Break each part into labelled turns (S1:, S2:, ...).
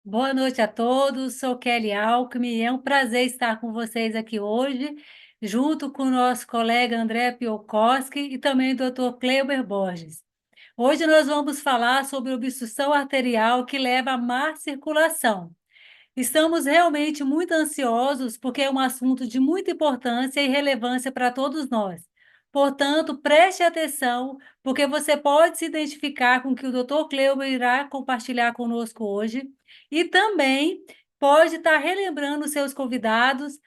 S1: Boa noite a todos, sou Kelly Alckmin e é um prazer estar com vocês aqui hoje, junto com o nosso colega André Piokoski e também o Dr. Cleuber Borges. Hoje nós vamos falar sobre obstrução arterial que leva à má circulação. Estamos realmente muito ansiosos porque é um assunto de muita importância e relevância para todos nós. Portanto, preste atenção, porque você pode se identificar com o que o Dr. Cleuber irá compartilhar conosco hoje e também pode estar relembrando seus convidados.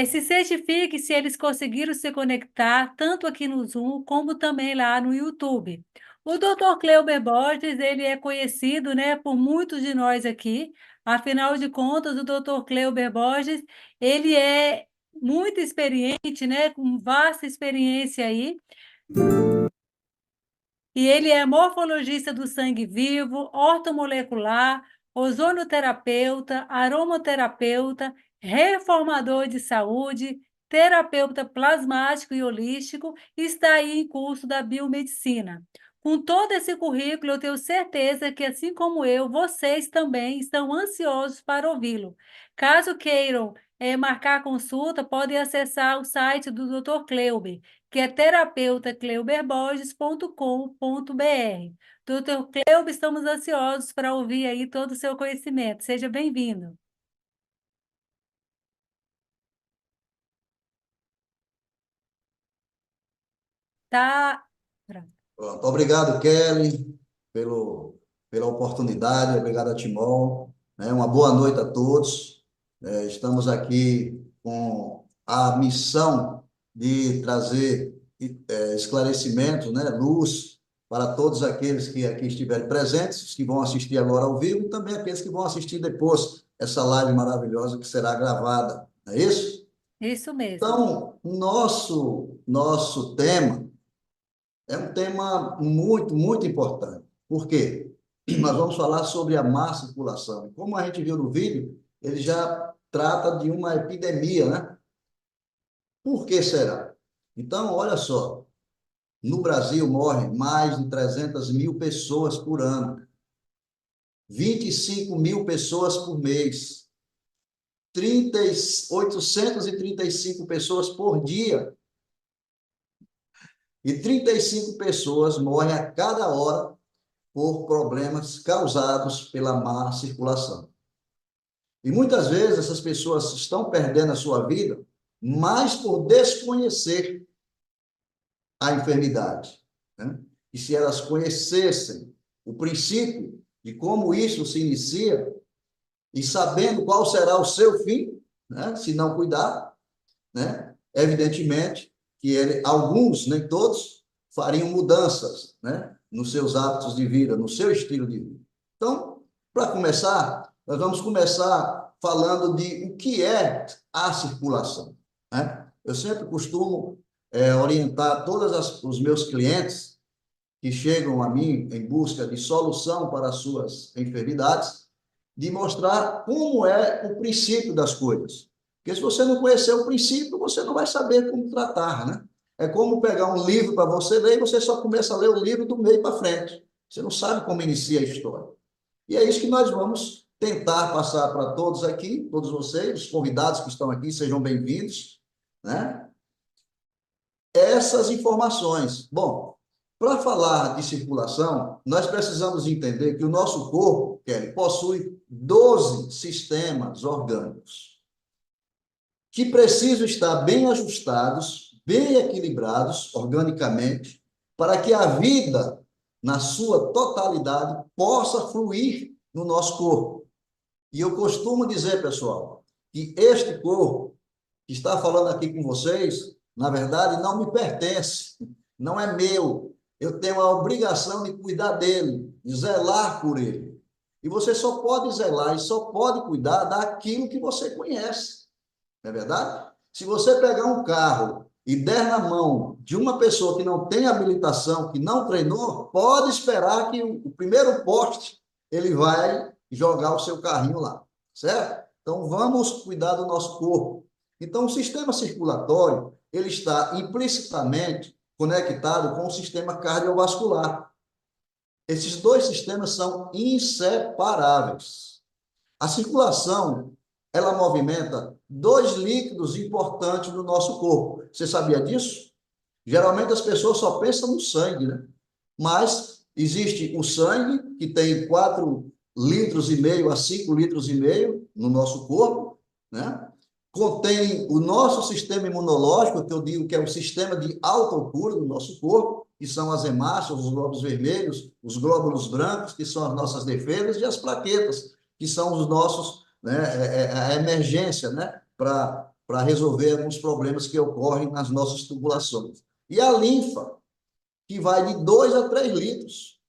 S1: Se certifique se eles conseguiram se conectar, tanto aqui no Zoom, como também lá no YouTube. O Dr. Cleuber Borges, ele é conhecido, né, por muitos de nós aqui. Afinal de contas, o Dr. Cleuber Borges, ele é muito experiente, né, com vasta experiência aí, e ele é morfologista do sangue vivo, ortomolecular, ozonoterapeuta, aromaterapeuta, reformador de saúde, terapeuta plasmático e holístico, e está aí em curso da biomedicina. Com todo esse currículo, eu tenho certeza que, assim como eu, vocês também estão ansiosos para ouvi-lo. Caso queiram marcar consulta, podem acessar o site do Dr. Cleuber, que é terapeutacleuberborges.com.br. Doutor Cleuber, estamos ansiosos para ouvir aí todo o seu conhecimento. Seja bem-vindo. Tá. Pronto.
S2: Pronto. Obrigado, Kelly, pela oportunidade. Obrigado a Timon. Uma boa noite a todos. Estamos aqui com a missão de trazer esclarecimento, né, luz para todos aqueles que aqui estiverem presentes, os que vão assistir agora ao vivo e também aqueles que vão assistir depois essa live maravilhosa que será gravada. Não é isso?
S1: Isso mesmo.
S2: Então, nosso tema é um tema muito, muito importante. Por quê? Nós vamos falar sobre a má circulação. Como a gente viu no vídeo, ele já trata de uma epidemia, né? Por que será? Então, olha só, no Brasil morrem mais de 300 mil pessoas por ano, 25 mil pessoas por mês, 835 pessoas por dia, e 35 pessoas morrem a cada hora por problemas causados pela má circulação. E muitas vezes essas pessoas estão perdendo a sua vida mais por desconhecer a enfermidade, né? E se elas conhecessem o princípio de como isso se inicia e sabendo qual será o seu fim, né? Se não cuidar, né? Evidentemente que alguns, nem todos, fariam mudanças, né? Nos seus hábitos de vida, no seu estilo de vida. Então, para começar, nós vamos começar falando de o que é a circulação, né? Eu sempre costumo orientar todos os meus clientes que chegam a mim em busca de solução para as suas enfermidades, de mostrar como é o princípio das coisas. Porque se você não conhecer o princípio, você não vai saber como tratar, né? É como pegar um livro para você ler e você só começa a ler o livro do meio para frente. Você não sabe como inicia a história. E é isso que nós vamos tentar passar para todos aqui, todos vocês, os convidados que estão aqui, sejam bem-vindos, né? Essas informações. Bom, para falar de circulação, nós precisamos entender que o nosso corpo, Kelly, possui 12 sistemas orgânicos que precisam estar bem ajustados, bem equilibrados organicamente, para que a vida, na sua totalidade, possa fluir no nosso corpo. E eu costumo dizer, pessoal, que este corpo que está falando aqui com vocês, na verdade, não me pertence, não é meu. Eu tenho a obrigação de cuidar dele, de zelar por ele. E você só pode zelar e só pode cuidar daquilo que você conhece, não é verdade? Se você pegar um carro e der na mão de uma pessoa que não tem habilitação, que não treinou, pode esperar que o primeiro poste ele vai jogar o seu carrinho lá, certo? Então, vamos cuidar do nosso corpo. Então, o sistema circulatório, ele está implicitamente conectado com o sistema cardiovascular. Esses dois sistemas são inseparáveis. A circulação, ela movimenta dois líquidos importantes no nosso corpo. Você sabia disso? Geralmente as pessoas só pensam no sangue, né? Mas existe o sangue, que tem 4,5 litros a 5 litros e meio no nosso corpo, né? Contém o nosso sistema imunológico, que eu digo que é o sistema de autocura do nosso corpo, que são as hemácias, os glóbulos vermelhos, os glóbulos brancos, que são as nossas defesas, e as plaquetas, que são os nossos, né, a emergência, né, para resolver alguns problemas que ocorrem nas nossas tubulações. E a linfa, que vai de 2 a 3 litros.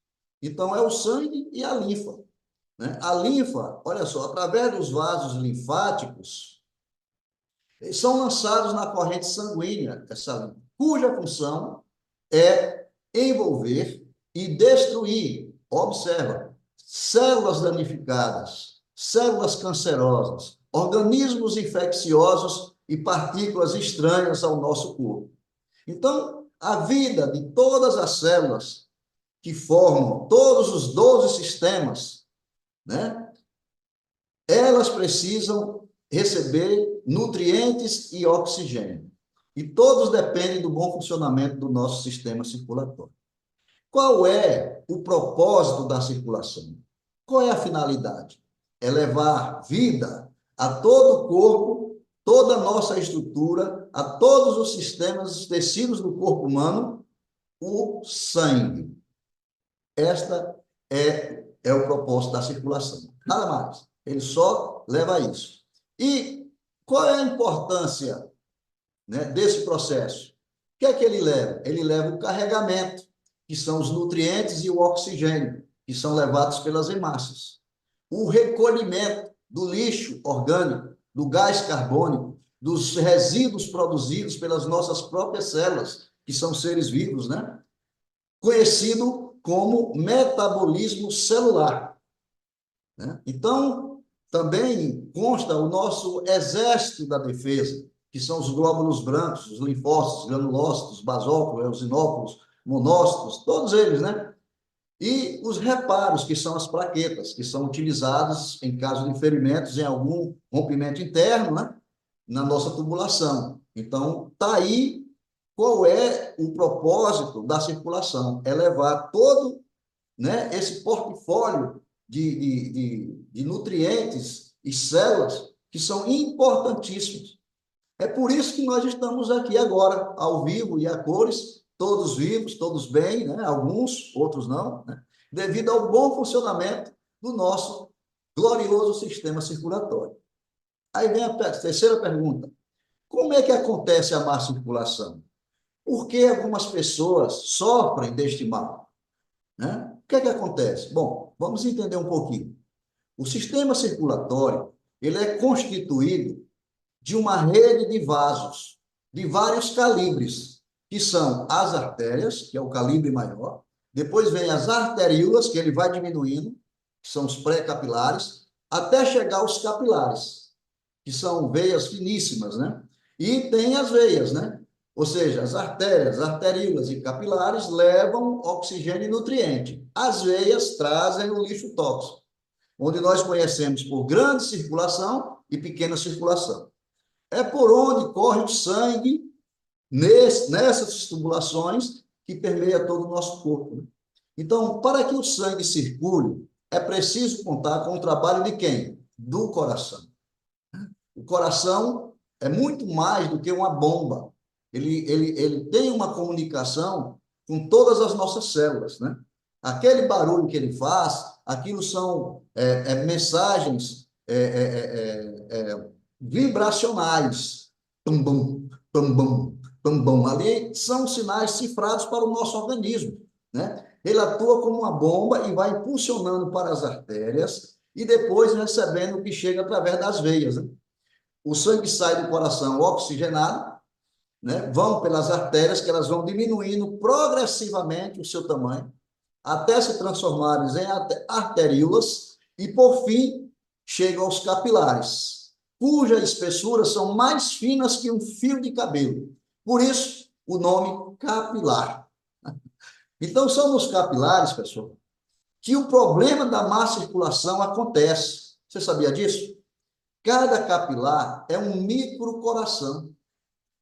S2: Então, é o sangue e a linfa, né? A linfa, olha só, através dos vasos linfáticos, são lançados na corrente sanguínea, essa linfa, cuja função é envolver e destruir, observa, células danificadas, células cancerosas, organismos infecciosos e partículas estranhas ao nosso corpo. Então, a vida de todas as células que formam todos os 12 sistemas, né? Elas precisam receber nutrientes e oxigênio. E todos dependem do bom funcionamento do nosso sistema circulatório. Qual é o propósito da circulação? Qual é a finalidade? É levar vida a todo o corpo, toda a nossa estrutura, a todos os sistemas, os tecidos do corpo humano, o sangue. Esta é o propósito da circulação. Nada mais. Ele só leva a isso. E qual é a importância, né, desse processo? O que é que ele leva? Ele leva o carregamento, que são os nutrientes e o oxigênio, que são levados pelas hemácias. O recolhimento do lixo orgânico, do gás carbônico, dos resíduos produzidos pelas nossas próprias células, que são seres vivos, né? Conhecido como metabolismo celular, né? Então, também consta o nosso exército da defesa, que são os glóbulos brancos, os linfócitos, granulócitos, basófilos, eosinófilos, monócitos, todos eles, né? E os reparos, que são as plaquetas, que são utilizados em caso de ferimentos em algum rompimento interno, né? Na nossa tubulação. Então, está aí qual é o propósito da circulação. É levar todo, né, esse portfólio de nutrientes e células que são importantíssimos. É por isso que nós estamos aqui agora, ao vivo e a cores, todos vivos, todos bem, né? Alguns, outros não, né? Devido ao bom funcionamento do nosso glorioso sistema circulatório. Aí vem a terceira pergunta. Como é que acontece a má circulação? Por que algumas pessoas sofrem deste mal, né? O que é que acontece? Bom, vamos entender um pouquinho. O sistema circulatório, ele é constituído de uma rede de vasos de vários calibres, que são as artérias, que é o calibre maior, depois vem as arteríolas, que ele vai diminuindo, que são os pré-capilares, até chegar aos capilares, que são veias finíssimas, né? E tem as veias, né? Ou seja, as artérias, arteríolas e capilares levam oxigênio e nutriente. As veias trazem o lixo tóxico, onde nós conhecemos por grande circulação e pequena circulação. É por onde corre o sangue nessas tubulações que permeia todo o nosso corpo, né? Então, para que o sangue circule, é preciso contar com o trabalho de quem? Do coração. O coração é muito mais do que uma bomba. Ele tem uma comunicação com todas as nossas células, né? Aquele barulho que ele faz, aquilo são mensagens vibracionais. Tum, bum, tum, bum, tum, bum. Ali são sinais cifrados para o nosso organismo, né? Ele atua como uma bomba e vai impulsionando para as artérias e depois recebendo o que chega através das veias, né? O sangue sai do coração oxigenado, né? Vão pelas artérias, que elas vão diminuindo progressivamente o seu tamanho, até se transformarem em arteríolas, e, por fim, chegam aos capilares, cuja espessura são mais finas que um fio de cabelo. Por isso, o nome capilar. Então, são nos capilares, pessoal, que o problema da má circulação acontece. Você sabia disso? Cada capilar é um microcoração,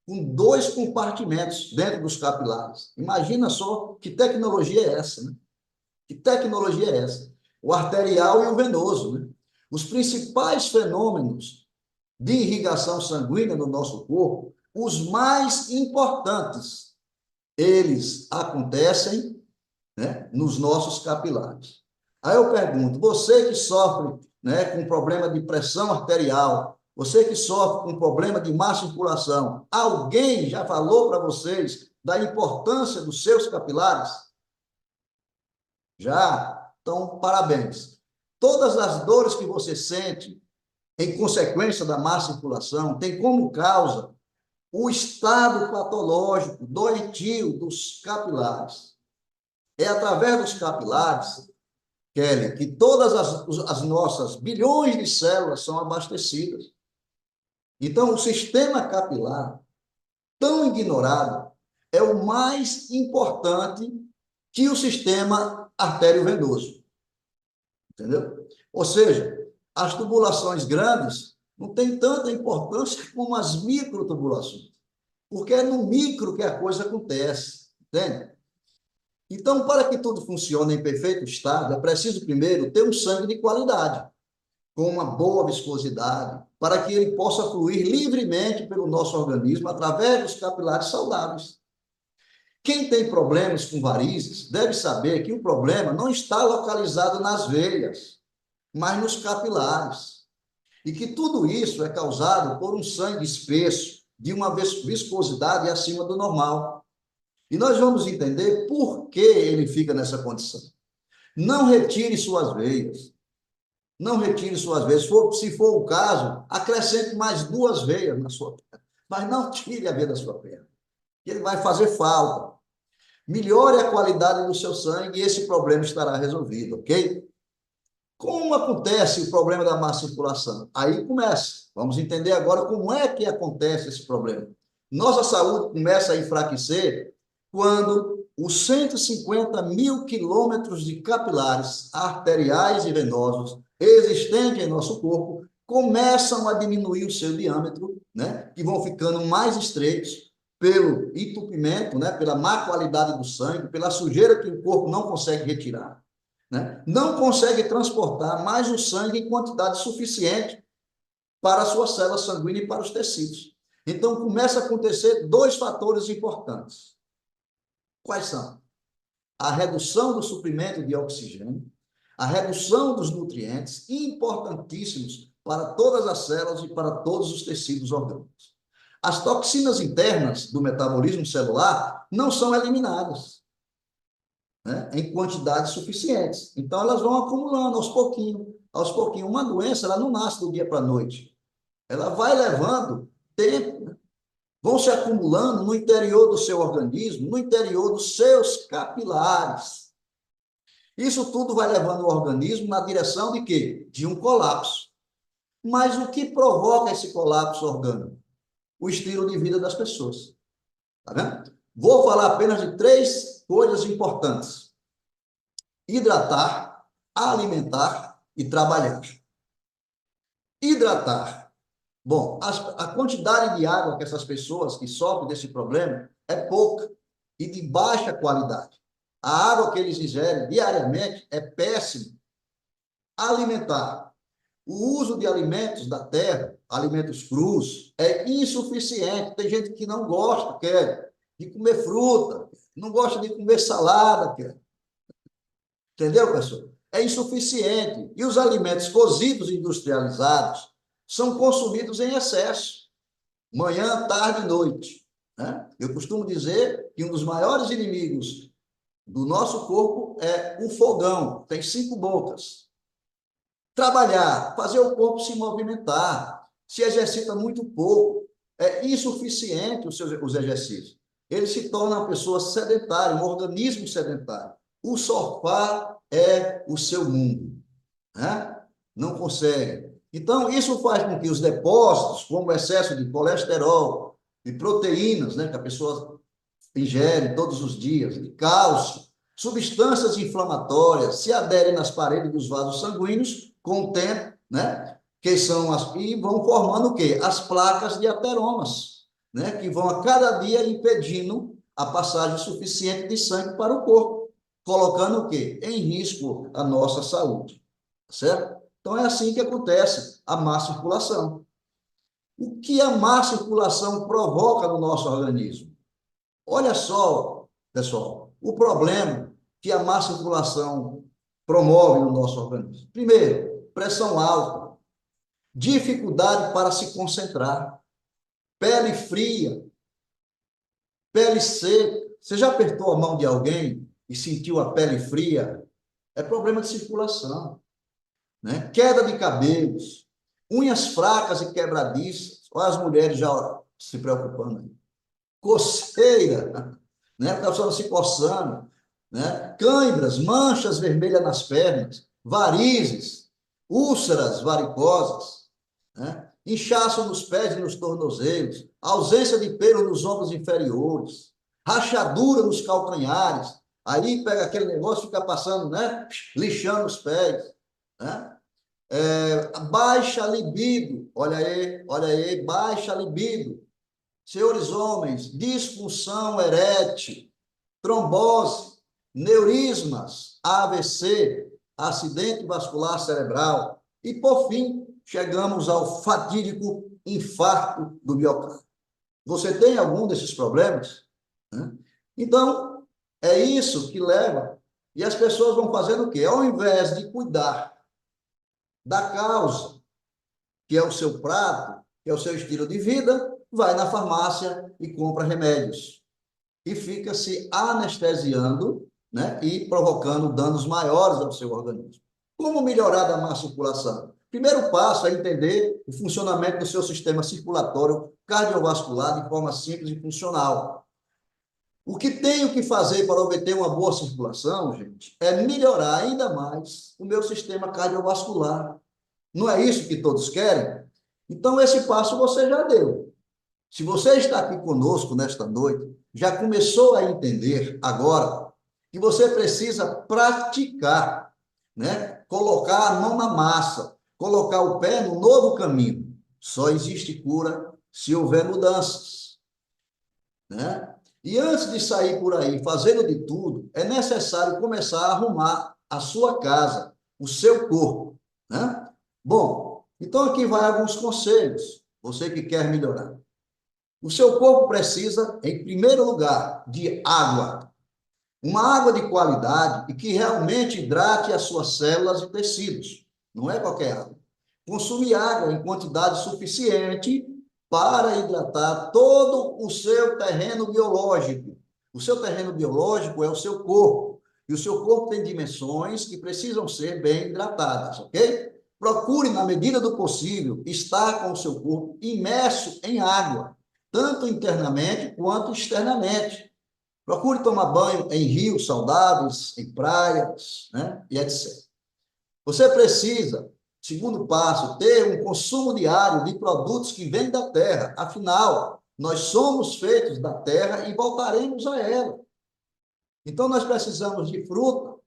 S2: com 2 compartimentos dentro dos capilares. Imagina só que tecnologia é essa, né? Que tecnologia é essa? O arterial e o venoso, né? Os principais fenômenos de irrigação sanguínea no nosso corpo, os mais importantes, eles acontecem, né, nos nossos capilares. Aí eu pergunto, você que sofre, né, com problema de pressão arterial, você que sofre com problema de má circulação, alguém já falou para vocês da importância dos seus capilares? Já? Então, parabéns. Todas as dores que você sente em consequência da má circulação tem como causa o estado patológico, doentio dos capilares. É através dos capilares, Kelly, que todas as nossas bilhões de células são abastecidas. Então, o sistema capilar, tão ignorado, é o mais importante que o sistema artério-venoso. Entendeu? Ou seja, as tubulações grandes não têm tanta importância como as microtubulações, porque é no micro que a coisa acontece, entende? Então, para que tudo funcione em perfeito estado, é preciso primeiro ter um sangue de qualidade, com uma boa viscosidade, para que ele possa fluir livremente pelo nosso organismo através dos capilares saudáveis. Quem tem problemas com varizes deve saber que o problema não está localizado nas veias, mas nos capilares. E que tudo isso é causado por um sangue espesso, de uma viscosidade acima do normal. E nós vamos entender por que ele fica nessa condição. Não retire suas veias. Não retire suas veias. Se for o caso, acrescente mais 2 veias na sua perna. Mas não tire a veia da sua perna. Ele vai fazer falta. Melhore a qualidade do seu sangue e esse problema estará resolvido, ok? Como acontece o problema da má circulação? Aí começa. Vamos entender agora como é que acontece esse problema. Nossa saúde começa a enfraquecer quando os 150 mil quilômetros de capilares arteriais e venosos existentes em nosso corpo começam a diminuir o seu diâmetro, né? Que vão ficando mais estreitos pelo entupimento, né? Pela má qualidade do sangue, pela sujeira que o corpo não consegue retirar. Né? Não consegue transportar mais o sangue em quantidade suficiente para as suas células sanguíneas e para os tecidos. Então, começa a acontecer 2 fatores importantes. Quais são? A redução do suprimento de oxigênio, a redução dos nutrientes, importantíssimos para todas as células e para todos os tecidos orgânicos. As toxinas internas do metabolismo celular não são eliminadas, né, em quantidades suficientes. Então, elas vão acumulando aos pouquinhos, aos pouquinhos. Uma doença, ela não nasce do dia para a noite. Ela vai levando tempo, né? Vão se acumulando no interior do seu organismo, no interior dos seus capilares. Isso tudo vai levando o organismo na direção de quê? De um colapso. Mas o que provoca esse colapso orgânico? O estilo de vida das pessoas. Tá vendo? Vou falar apenas de 3 coisas importantes: hidratar, alimentar e trabalhar. Hidratar. Bom, a quantidade de água que essas pessoas que sofrem desse problema é pouca e de baixa qualidade. A água que eles ingerem diariamente é péssima. Alimentar. O uso de alimentos da terra, alimentos crus, é insuficiente. Tem gente que não gosta, quer, de comer fruta, não gosta de comer salada, quer. Entendeu, pessoal? É insuficiente. E os alimentos cozidos industrializados são consumidos em excesso, manhã, tarde e noite. Né? Eu costumo dizer que um dos maiores inimigos do nosso corpo é o fogão, tem 5 bocas. Trabalhar, fazer o corpo se movimentar, se exercita muito pouco, é insuficiente os exercícios. Ele se torna uma pessoa sedentária, um organismo sedentário. O sofá é o seu mundo, né? Não consegue. Então, isso faz com que os depósitos, como o excesso de colesterol, de proteínas, né, que a pessoa ingere todos os dias, de cálcio, substâncias inflamatórias, se aderem nas paredes dos vasos sanguíneos, com o tempo, né? Que são e vão formando o quê? As placas de ateromas, né? Que vão a cada dia impedindo a passagem suficiente de sangue para o corpo, colocando o quê? Em risco a nossa saúde, certo? Então é assim que acontece a má circulação. O que a má circulação provoca no nosso organismo? Olha só, pessoal, o problema que a má circulação promove no nosso organismo. Primeiro, pressão alta, dificuldade para se concentrar, pele fria, pele seca. Você já apertou a mão de alguém e sentiu a pele fria? É problema de circulação, né? Queda de cabelos, unhas fracas e quebradiças. Olha as mulheres já se preocupando. Coceira, né? A pessoa se coçando, né? Câimbras, manchas vermelhas nas pernas, varizes, úlceras varicosas, né? Inchaço nos pés e nos tornozelos, ausência de pelo nos ombros inferiores, rachadura nos calcanhares, aí pega aquele negócio e fica passando, né? Lixando os pés, né? Baixa libido, olha aí, baixa libido. Senhores homens, disfunção erétil, trombose, neurismas, AVC, acidente vascular cerebral. E, por fim, chegamos ao fatídico infarto do miocárdio. Você tem algum desses problemas? Né? Então, é isso que leva. E as pessoas vão fazendo o quê? Ao invés de cuidar da causa, que é o seu prato, que é o seu estilo de vida, vai na farmácia e compra remédios. E fica se anestesiando, né, e provocando danos maiores ao seu organismo. Como melhorar da má circulação? Primeiro passo é entender o funcionamento do seu sistema circulatório cardiovascular de forma simples e funcional. O que tenho que fazer para obter uma boa circulação, gente, é melhorar ainda mais o meu sistema cardiovascular. Não é isso que todos querem? Então, esse passo você já deu. Se você está aqui conosco nesta noite, já começou a entender agora que você precisa praticar, né? Colocar a mão na massa, colocar o pé no novo caminho. Só existe cura se houver mudanças, né? E antes de sair por aí fazendo de tudo, é necessário começar a arrumar a sua casa, o seu corpo, né? Bom, então aqui vai alguns conselhos, você que quer melhorar. O seu corpo precisa, em primeiro lugar, de água. Uma água de qualidade e que realmente hidrate as suas células e tecidos. Não é qualquer água. Consumir água em quantidade suficiente para hidratar todo o seu terreno biológico. O seu terreno biológico é o seu corpo. E o seu corpo tem dimensões que precisam ser bem hidratadas, ok? Procure, na medida do possível, estar com o seu corpo imerso em água, tanto internamente quanto externamente. Procure tomar banho em rios saudáveis, em praias, né? E etc. Você precisa, segundo passo, ter um consumo diário de produtos que vêm da terra. Afinal, nós somos feitos da terra e voltaremos a ela. Então, nós precisamos de fruta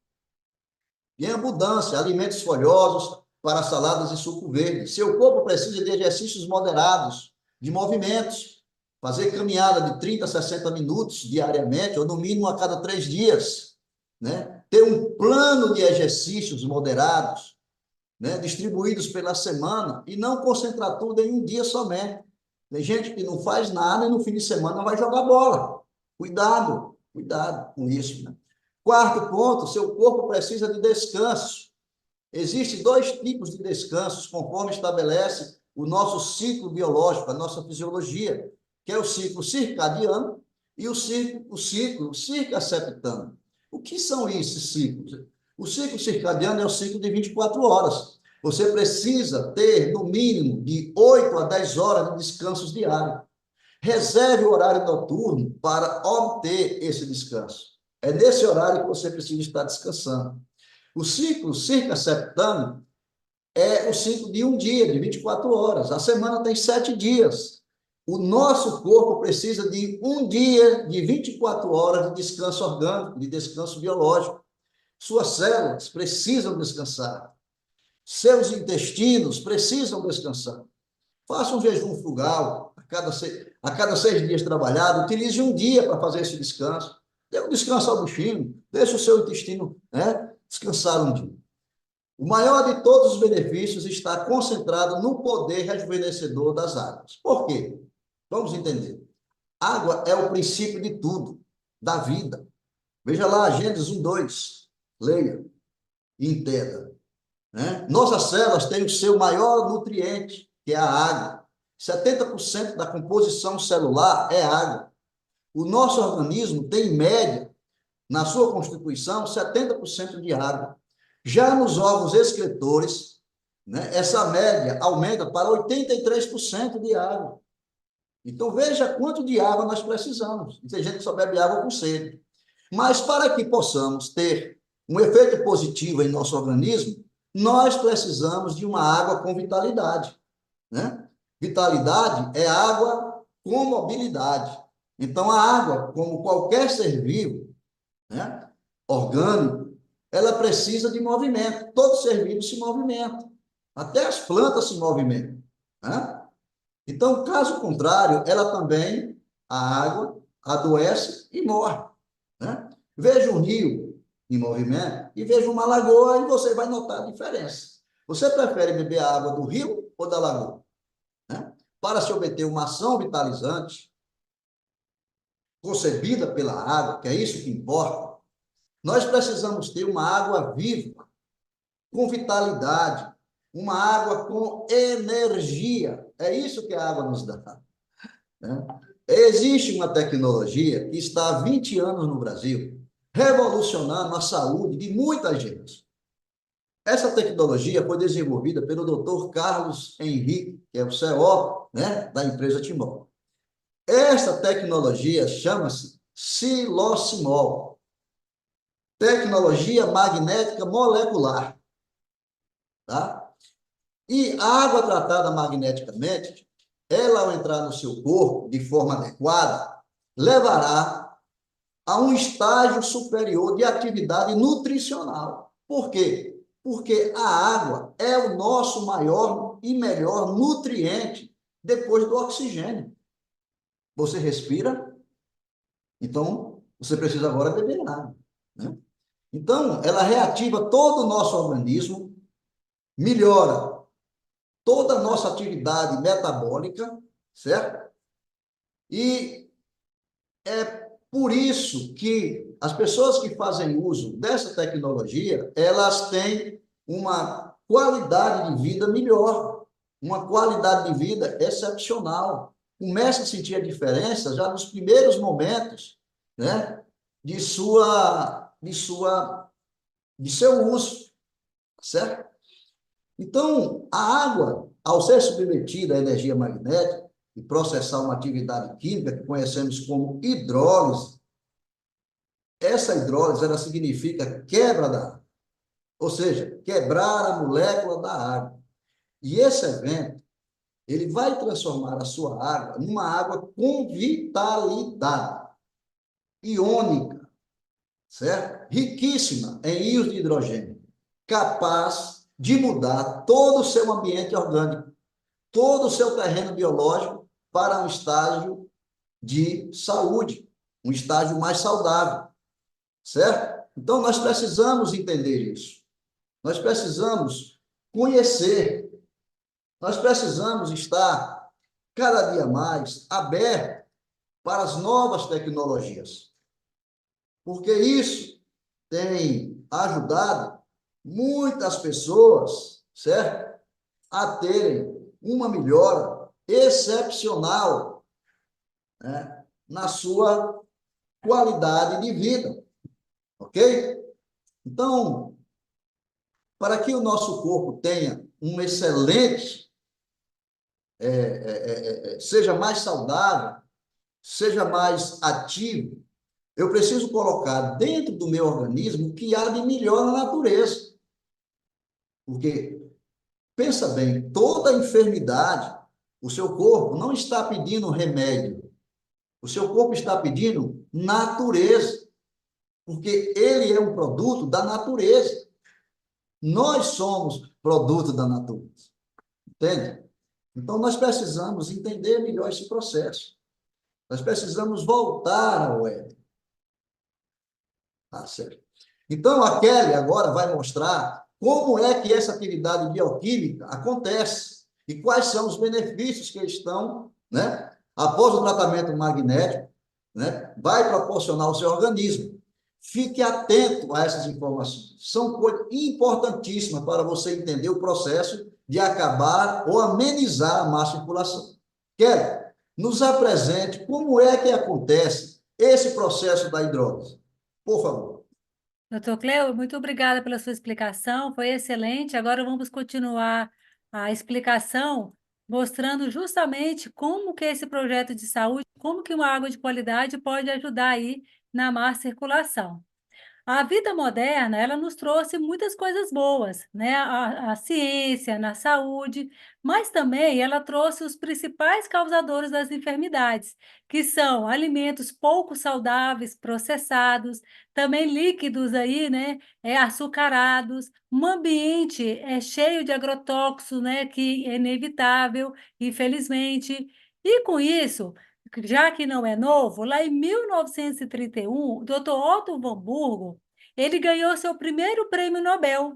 S2: em abundância, alimentos folhosos para saladas e suco verde. Seu corpo precisa de exercícios moderados, de movimentos, fazer caminhada de 30 a 60 minutos diariamente, ou no mínimo a cada 3 dias, né? Ter um plano de exercícios moderados, né? Distribuídos pela semana, e não concentrar tudo em um dia somente. Tem gente que não faz nada e no fim de semana vai jogar bola. Cuidado, cuidado com isso, né? Quarto ponto, seu corpo precisa de descanso. Existem dois tipos de descansos, conforme estabelece o nosso ciclo biológico, a nossa fisiologia, que é o ciclo circadiano e o ciclo circaseptano. O que são esses ciclos? O ciclo circadiano é o ciclo de 24 horas. Você precisa ter, no mínimo, de 8 a 10 horas de descansos diários. Reserve o horário noturno para obter esse descanso. É nesse horário que você precisa estar descansando. O ciclo circaseptano é o ciclo de um dia, de 24 horas. A semana tem 7 dias. O nosso corpo precisa de um dia de 24 horas de descanso orgânico, de descanso biológico. Suas células precisam descansar. seus intestinos precisam descansar. Faça um jejum frugal a cada 6 dias trabalhado, utilize um dia para fazer esse descanso. Dê um descanso ao bichinho, deixe o seu intestino, né, descansar um dia. O maior de todos os benefícios está concentrado no poder rejuvenescedor das águas. Por quê? Vamos entender. Água é o princípio de tudo, da vida. Veja lá, Gênesis 1:2. Leia e entenda. Né? Nossas células têm o seu maior nutriente, que é a água. 70% da composição celular é água. O nosso organismo tem, em média, na sua constituição, 70% de água. Já nos órgãos excretores, né, essa média aumenta para 83% de água. Então, veja quanto de água nós precisamos. Tem gente que só bebe água com sede. Mas para que possamos ter um efeito positivo em nosso organismo, nós precisamos de uma água com vitalidade, né? Vitalidade é água com mobilidade. Então, a água, como qualquer ser vivo, né, orgânico, ela precisa de movimento. Todo ser vivo se movimenta. Até as plantas se movimentam, né? Então, caso contrário, ela também, a água, adoece e morre, né? Veja um rio em movimento e veja uma lagoa e você vai notar a diferença. Você prefere beber a água do rio ou da lagoa? Né? Para se obter uma ação vitalizante concebida pela água, que é isso que importa, nós precisamos ter uma água viva, com vitalidade, uma água com energia. É isso que a água nos dá. Né? Existe uma tecnologia que está há 20 anos no Brasil, revolucionando a saúde de muita gente. Essa tecnologia foi desenvolvida pelo Dr. Carlos Henrique, que é o CEO, né, da empresa Timor. Essa tecnologia chama-se Silocimol, tecnologia magnética molecular, tá? E a água tratada magneticamente, ela ao entrar no seu corpo de forma adequada, levará a um estágio superior de atividade nutricional. Por quê? Porque a água é o nosso maior e melhor nutriente depois do oxigênio. Você respira, então você precisa agora beber água, né? Então, ela reativa todo o nosso organismo, melhora toda a nossa atividade metabólica, certo? E é por isso que as pessoas que fazem uso dessa tecnologia, elas têm uma qualidade de vida melhor, uma qualidade de vida excepcional. Começa a sentir a diferença já nos primeiros momentos, né, de seu uso, certo? Então, a água, ao ser submetida à energia magnética e processar uma atividade química que conhecemos como hidrólise, essa hidrólise ela significa quebra da água, ou seja, quebrar a molécula da água. E esse evento, ele vai transformar a sua água numa água com vitalidade, iônica, certo? Riquíssima em íons de hidrogênio, capaz de mudar todo o seu ambiente orgânico, todo o seu terreno biológico para um estágio de saúde, um estágio mais saudável, certo? Então, nós precisamos entender isso. Nós precisamos conhecer, nós precisamos estar cada dia mais aberto para as novas tecnologias, porque isso tem ajudado muitas pessoas, certo? A terem uma melhora excepcional, né, na sua qualidade de vida, ok? Então, para que o nosso corpo tenha um excelente, seja mais saudável, seja mais ativo, eu preciso colocar dentro do meu organismo o que há de melhor na natureza. Porque, pensa bem, toda enfermidade, o seu corpo não está pedindo remédio, o seu corpo está pedindo natureza, porque ele é um produto da natureza. Nós somos produto da natureza, entende? Então, nós precisamos entender melhor esse processo. Nós precisamos voltar ao Éden. Tá certo? Então, a Kelly agora vai mostrar como é que essa atividade bioquímica acontece e quais são os benefícios que estão, né, após o tratamento magnético, né, vai proporcionar ao seu organismo. Fique atento a essas informações. São coisas importantíssimas para você entender o processo de acabar ou amenizar a má circulação. Kelly, nos apresente como é que acontece esse processo da hidrólise. Por favor.
S1: Doutor Cleo, muito obrigada pela sua explicação, foi excelente. Agora vamos continuar a explicação, mostrando justamente como que esse projeto de saúde, como que uma água de qualidade pode ajudar aí na má circulação. A vida moderna, ela nos trouxe muitas coisas boas, né? A ciência, na saúde, mas também ela trouxe os principais causadores das enfermidades, que são alimentos pouco saudáveis, processados, também líquidos aí, né? Açucarados, um ambiente cheio de agrotóxicos, né? Que é inevitável, infelizmente. E com isso, já que não é novo, lá em 1931, o Dr. Otto von Burgo, ele ganhou seu primeiro prêmio Nobel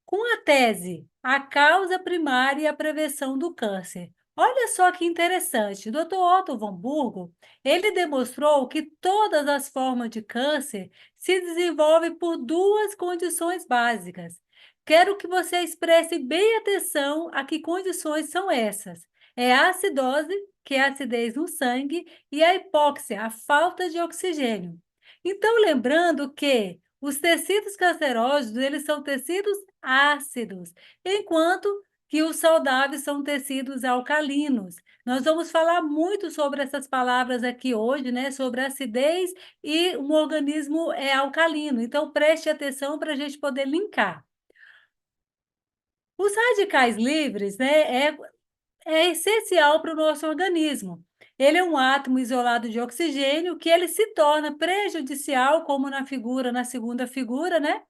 S1: com a tese A Causa Primária e a Prevenção do Câncer. Olha só que interessante, o Dr. Otto von Burgo, ele demonstrou que todas as formas de câncer se desenvolvem por duas condições básicas. Quero que você expresse bem atenção a que condições são essas. É a acidose, que é a acidez no sangue, e a hipóxia, a falta de oxigênio. Então, lembrando que os tecidos cancerosos, eles são tecidos ácidos, enquanto que os saudáveis são tecidos alcalinos. Nós vamos falar muito sobre essas palavras aqui hoje, né? Sobre acidez e um organismo alcalino. Então, preste atenção para a gente poder linkar. Os radicais livres, né, é essencial para o nosso organismo. Ele é um átomo isolado de oxigênio que ele se torna prejudicial, como na segunda figura, né?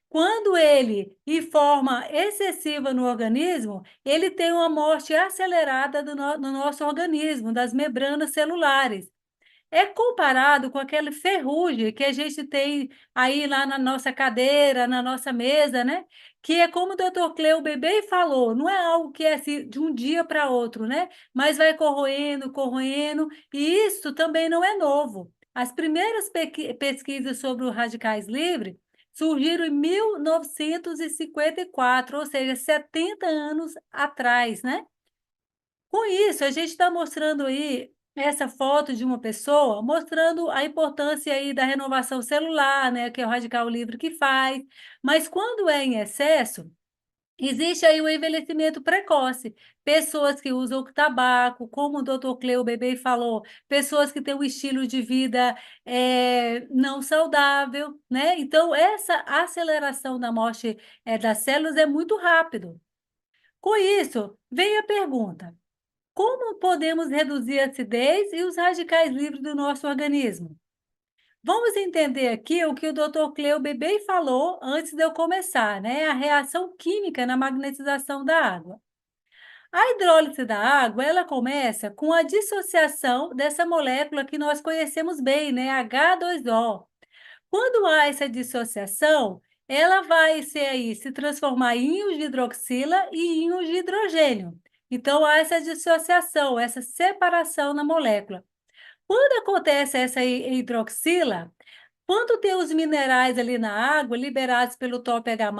S1: Quando ele, em forma excessiva no organismo, ele tem uma morte acelerada no nosso organismo, das membranas celulares. É comparado com aquele ferrugem que a gente tem aí lá na nossa cadeira, na nossa mesa, né? Que é como o doutor Cleo Bebê falou, não é algo que é assim de um dia para outro, né? Mas vai corroendo, corroendo, e isso também não é novo. As primeiras pesquisas sobre os radicais livres surgiram em 1954, ou seja, 70 anos atrás, né? Com isso, a gente está mostrando aí essa foto de uma pessoa, mostrando a importância aí da renovação celular, né, que é o radical livre que faz, mas quando é em excesso, existe aí o envelhecimento precoce. Pessoas que usam tabaco, como o doutor Cleo Bebê falou, pessoas que têm um estilo de vida não saudável, né? Então, essa aceleração da morte das células é muito rápido. Com isso, vem a pergunta: como podemos reduzir a acidez e os radicais livres do nosso organismo? Vamos entender aqui o que o Dr. Cleo Bebê falou antes de eu começar, né? A reação química na magnetização da água. A hidrólise da água, ela começa com a dissociação dessa molécula que nós conhecemos bem, né? H2O. Quando há essa dissociação, ela vai ser aí, se transformar em íons de hidroxila e íons de hidrogênio. Então, há essa dissociação, essa separação na molécula. Quando acontece essa hidroxila, quando tem os minerais ali na água, liberados pelo top H+,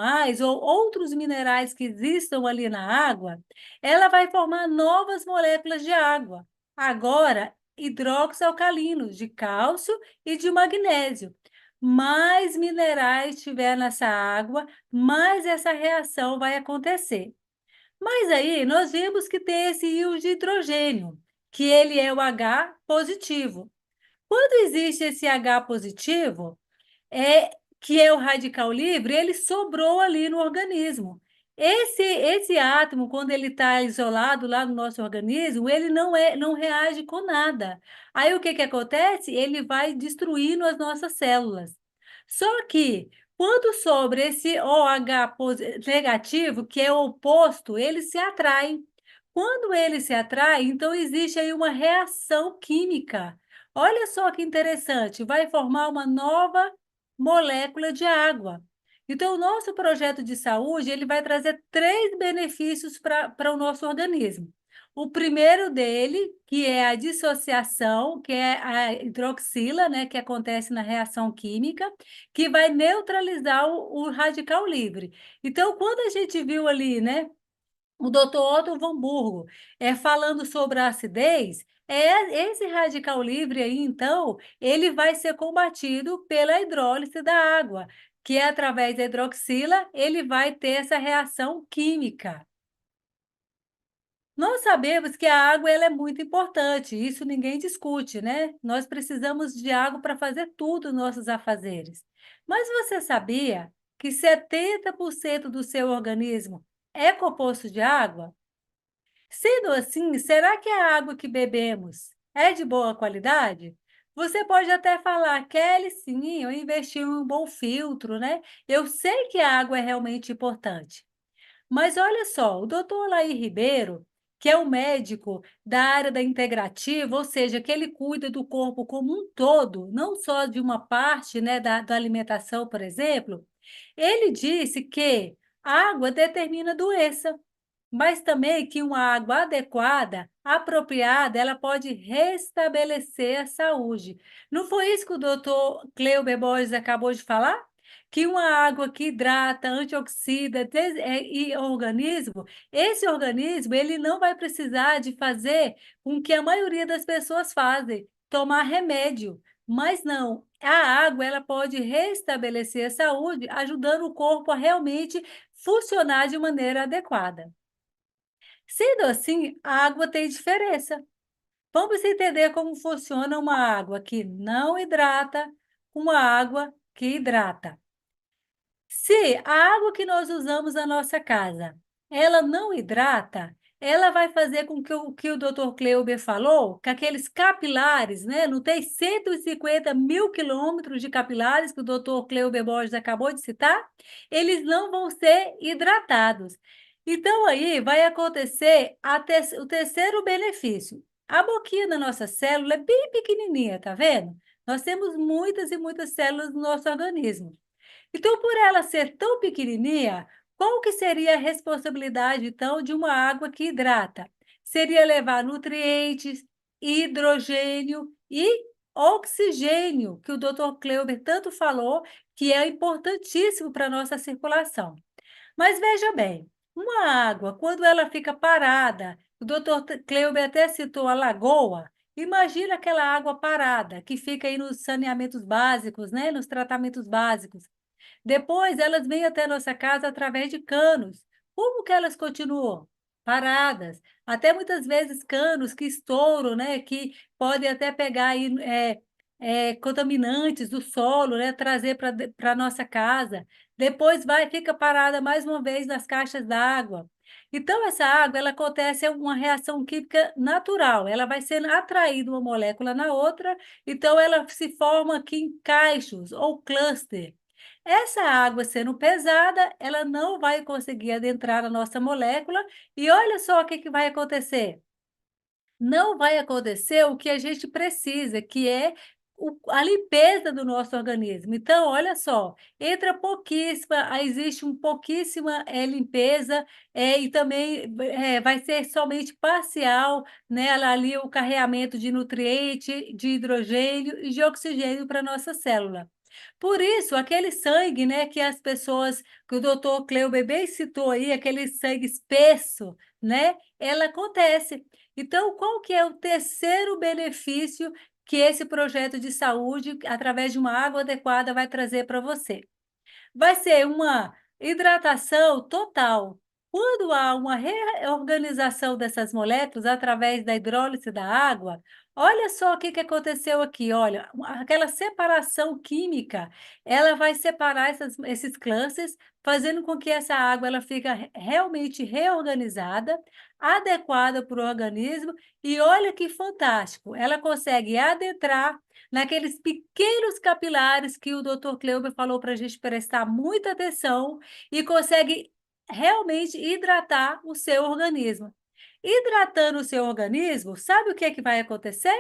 S1: ou outros minerais que existam ali na água, ela vai formar novas moléculas de água. Agora, hidroxalcalinos de cálcio e de magnésio. Mais minerais tiver nessa água, mais essa reação vai acontecer. Mas aí nós vimos que tem esse íon de hidrogênio, que ele é o H positivo. Quando existe esse H positivo, é que é o radical livre, ele sobrou ali no organismo. Esse átomo, quando ele está isolado lá no nosso organismo, ele não reage com nada. Aí o que que acontece? Ele vai destruindo as nossas células. Só que Quando sobre esse OH negativo, que é o oposto, eles se atraem. Quando eles se atraem, então existe aí uma reação química. Olha só que interessante, vai formar uma nova molécula de água. Então, o nosso projeto de saúde, ele vai trazer três benefícios para o nosso organismo. O primeiro dele, que é a dissociação, que é a hidroxila, né, que acontece na reação química, que vai neutralizar o radical livre. Então, quando a gente viu ali, né, o doutor Otto von Burgo falando sobre a acidez, esse radical livre aí, então, ele vai ser combatido pela hidrólise da água, que é através da hidroxila, ele vai ter essa reação química. Nós sabemos que a água ela é muito importante, isso ninguém discute, né? Nós precisamos de água para fazer tudo os nossos afazeres. Mas você sabia que 70% do seu organismo é composto de água? Sendo assim, será que a água que bebemos é de boa qualidade? Você pode até falar, Kelly, sim, eu investi em um bom filtro, né? Eu sei que a água é realmente importante. Mas olha só, o doutor Alair Ribeiro, que é um médico da área da integrativa, ou seja, que ele cuida do corpo como um todo, não só de uma parte, né, da alimentação, por exemplo, ele disse que a água determina a doença, mas também que uma água adequada, apropriada, ela pode restabelecer a saúde. Não foi isso que o doutor Cleuber Borges acabou de falar? Que uma água que hidrata, antioxida e o organismo, esse organismo ele não vai precisar de fazer com que a maioria das pessoas fazem, tomar remédio. Mas não, a água ela pode restabelecer a saúde, ajudando o corpo a realmente funcionar de maneira adequada. Sendo assim, a água tem diferença. Vamos entender como funciona uma água que não hidrata com uma água que hidrata. Se a água que nós usamos na nossa casa, ela não hidrata, ela vai fazer com que o doutor Kleuber falou, que aqueles capilares, né? Não tem 150 mil quilômetros de capilares que o doutor Kleuber Borges acabou de citar? Eles não vão ser hidratados. Então, aí vai acontecer o terceiro benefício. A boquinha da nossa célula é bem pequenininha, tá vendo? Nós temos muitas e muitas células no nosso organismo. Então, por ela ser tão pequenininha, qual que seria a responsabilidade, então, de uma água que hidrata? Seria levar nutrientes, hidrogênio e oxigênio, que o doutor Kleuber tanto falou, que é importantíssimo para a nossa circulação. Mas veja bem, uma água, quando ela fica parada, o doutor Kleuber até citou a lagoa, imagina aquela água parada, que fica aí nos saneamentos básicos, né, nos tratamentos básicos. Depois, elas vêm até nossa casa através de canos. Como que elas continuam? Paradas. Até muitas vezes canos que estouram, né? Que podem até pegar aí, contaminantes do solo, né? Trazer para a nossa casa. Depois vai, fica parada mais uma vez nas caixas d'água. Então, essa água, ela acontece uma reação química natural. Ela vai sendo atraída uma molécula na outra, então ela se forma aqui em caixos ou cluster. Essa água sendo pesada, ela não vai conseguir adentrar na nossa molécula e olha só o que que vai acontecer. Não vai acontecer o que a gente precisa, que é a limpeza do nosso organismo. Então, olha só, entra pouquíssima, existe um pouquíssima limpeza e também vai ser somente parcial, né, ali o carreamento de nutriente, de hidrogênio e de oxigênio para a nossa célula. Por isso, aquele sangue, né, que as pessoas, que o doutor Cleuber bem citou aí, aquele sangue espesso, né, ela acontece. Então, qual que é o terceiro benefício que esse projeto de saúde, através de uma água adequada, vai trazer para você? Vai ser uma hidratação total. Quando há uma reorganização dessas moléculas através da hidrólise da água, olha só o que aconteceu aqui, olha, aquela separação química, ela vai separar esses classes, fazendo com que essa água ela fica realmente reorganizada, adequada para o organismo, e olha que fantástico, ela consegue adentrar naqueles pequenos capilares que o Dr. Kleuber falou para a gente prestar muita atenção e consegue realmente hidratar o seu organismo. Hidratando o seu organismo, sabe o que é que vai acontecer?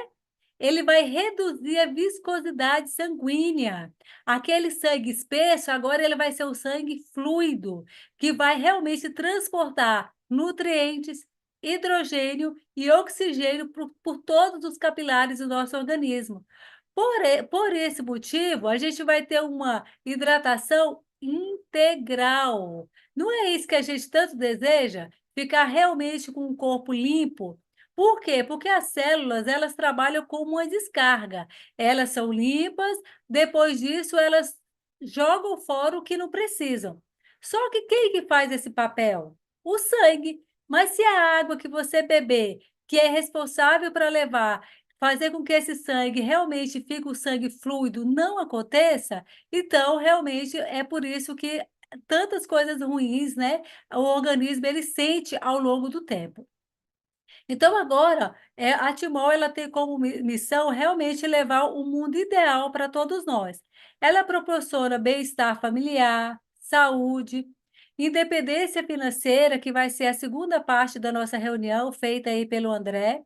S1: Ele vai reduzir a viscosidade sanguínea. Aquele sangue espesso, agora ele vai ser o sangue fluido, que vai realmente transportar nutrientes, hidrogênio e oxigênio por todos os capilares do nosso organismo. Por esse motivo, a gente vai ter uma hidratação integral. Não é isso que a gente tanto deseja? Ficar realmente com um corpo limpo. Por quê? Porque as células, elas trabalham como uma descarga. Elas são limpas, depois disso elas jogam fora o que não precisam. Só que quem que faz esse papel? O sangue. Mas se a água que você beber, que é responsável para levar, fazer com que esse sangue realmente fique o sangue fluido, não aconteça, então realmente é por isso que tantas coisas ruins, né, o organismo ele sente ao longo do tempo. Então agora, a Timol ela tem como missão realmente levar o mundo ideal para todos nós. Ela proporciona bem-estar familiar, saúde, independência financeira, que vai ser a segunda parte da nossa reunião feita aí pelo André.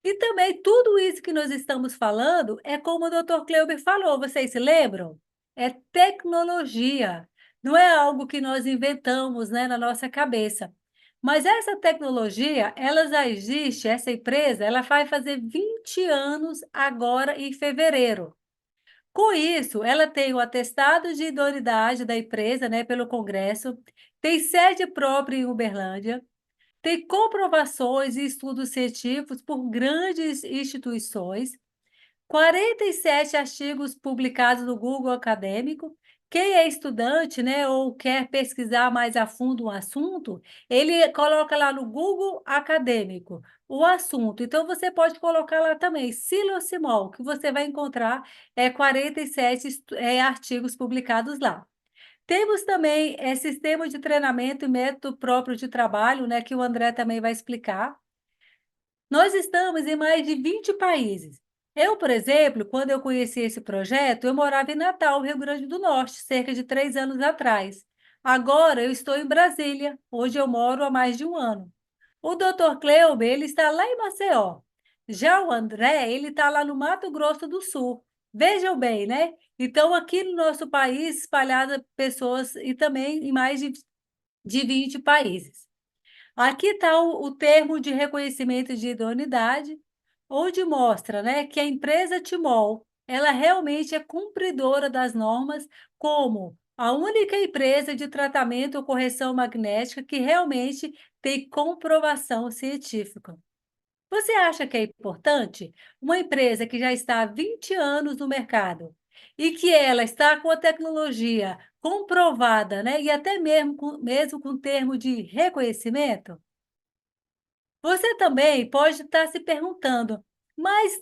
S1: E também tudo isso que nós estamos falando é como o doutor Kleuber falou, vocês se lembram? É tecnologia, não é algo que nós inventamos, né, na nossa cabeça. Mas essa tecnologia, ela já existe, essa empresa, ela vai fazer 20 anos agora em fevereiro. Com isso, ela tem o atestado de idoneidade da empresa, né, pelo Congresso, tem sede própria em Uberlândia, tem comprovações e estudos científicos por grandes instituições, 47 artigos publicados no Google Acadêmico. Quem é estudante, né, ou quer pesquisar mais a fundo um assunto, ele coloca lá no Google Acadêmico o assunto. Então, você pode colocar lá também, Psilocimol, que você vai encontrar 47 artigos publicados lá. Temos também sistema de treinamento e método próprio de trabalho, né, que o André também vai explicar. Nós estamos em mais de 20 países. Eu, por exemplo, quando eu conheci esse projeto, eu morava em Natal, Rio Grande do Norte, cerca de 3 anos atrás. Agora eu estou em Brasília, onde eu moro há mais de um ano. O doutor Kleuber, ele está lá em Maceió. Já o André, ele está lá no Mato Grosso do Sul. Vejam bem, né? Então, aqui no nosso país, espalhadas pessoas e também em mais de 20 países. Aqui está o termo de reconhecimento de idoneidade, onde mostra, né, que a empresa Timol, ela realmente é cumpridora das normas como a única empresa de tratamento ou correção magnética que realmente tem comprovação científica. Você acha que é importante uma empresa que já está há 20 anos no mercado e que ela está com a tecnologia comprovada, né, e até mesmo com termo de reconhecimento? Você também pode estar se perguntando, mas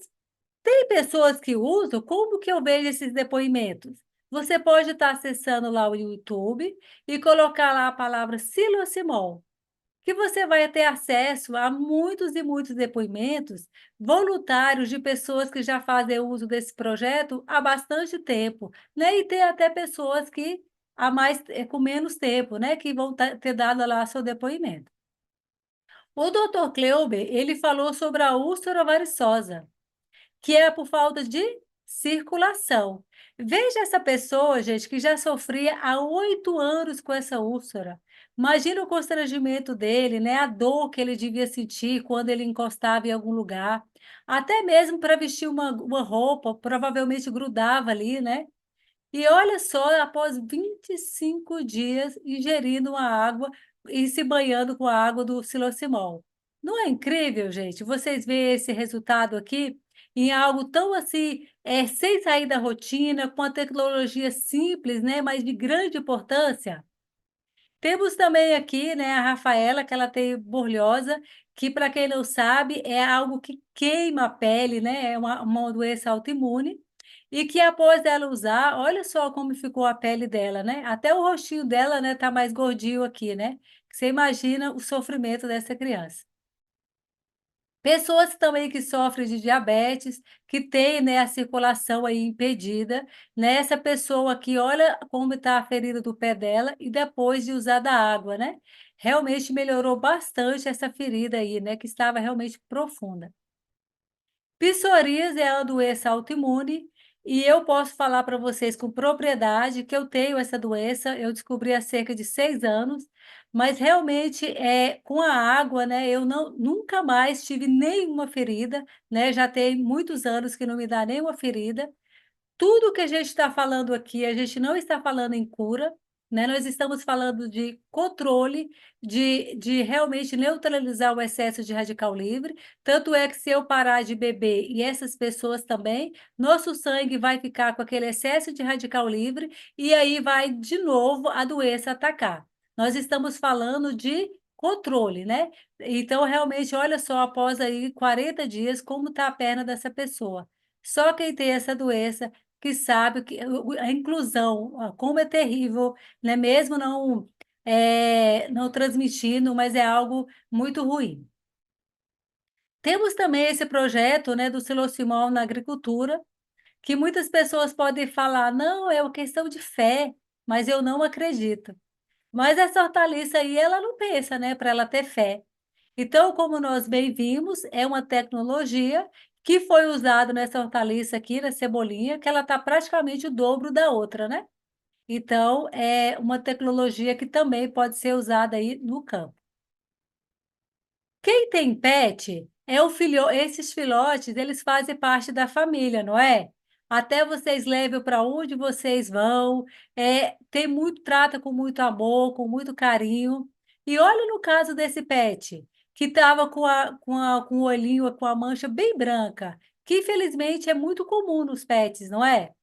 S1: tem pessoas que usam, como que eu vejo esses depoimentos? Você pode estar acessando lá o YouTube e colocar lá a palavra Silocimol, que você vai ter acesso a muitos e muitos depoimentos voluntários de pessoas que já fazem uso desse projeto há bastante tempo, né? E tem até pessoas que há mais, com menos tempo, né? Que vão ter dado lá seu depoimento. O doutor Kleuber, ele falou sobre a úlcera varicosa, que é por falta de circulação. Veja essa pessoa, gente, que já sofria há 8 anos com essa úlcera. Imagina o constrangimento dele, né? A dor que ele devia sentir quando ele encostava em algum lugar. Até mesmo para vestir uma roupa, provavelmente grudava ali, né? E olha só, após 25 dias ingerindo a água e se banhando com a água do Silocimol. Não é incrível, gente? Vocês veem esse resultado aqui em algo tão assim, sem sair da rotina, com a tecnologia simples, né, mas de grande importância. Temos também aqui, né, a Rafaela, que ela tem borreliosa, que, para quem não sabe, é algo que queima a pele, né? É uma doença autoimune. E que após ela usar, olha só como ficou a pele dela, né? Até o rostinho dela, né, tá mais gordinho aqui, né? Você imagina o sofrimento dessa criança. Pessoas também que sofrem de diabetes, que têm, né, a circulação aí impedida, né? Essa pessoa aqui, olha como está a ferida do pé dela e depois de usar da água, né? Realmente melhorou bastante essa ferida aí, né? Que estava realmente profunda. Psoríase é uma doença autoimune e eu posso falar para vocês com propriedade que eu tenho essa doença, eu descobri há cerca de 6 anos, mas realmente com a água, né, eu nunca mais tive nenhuma ferida, né, já tem muitos anos que não me dá nenhuma ferida, tudo que a gente está falando aqui, a gente não está falando em cura, né? Nós estamos falando de controle, de realmente neutralizar o excesso de radical livre. Tanto é que se eu parar de beber e essas pessoas também, nosso sangue vai ficar com aquele excesso de radical livre e aí vai de novo a doença atacar. Nós estamos falando de controle, né? Então, realmente, olha só, após aí 40 dias, como está a perna dessa pessoa. Só quem tem essa doença que sabe que a inclusão, como é terrível, né? Mesmo não transmitindo, mas é algo muito ruim. Temos também esse projeto, né, do Silocimol na agricultura, que muitas pessoas podem falar, não, é uma questão de fé, mas eu não acredito. Mas essa hortaliça aí, ela não pensa, né, para ela ter fé. Então, como nós bem vimos, é uma tecnologia que foi usada nessa hortaliça aqui, na cebolinha, que ela está praticamente o dobro da outra, né? Então, é uma tecnologia que também pode ser usada aí no campo. Quem tem pet, esses filhotes, eles fazem parte da família, não é? Até vocês levem para onde vocês vão, trata com muito amor, com muito carinho. E olha no caso desse pet, que estava com o olhinho, com a mancha bem branca, que infelizmente é muito comum nos pets, não é?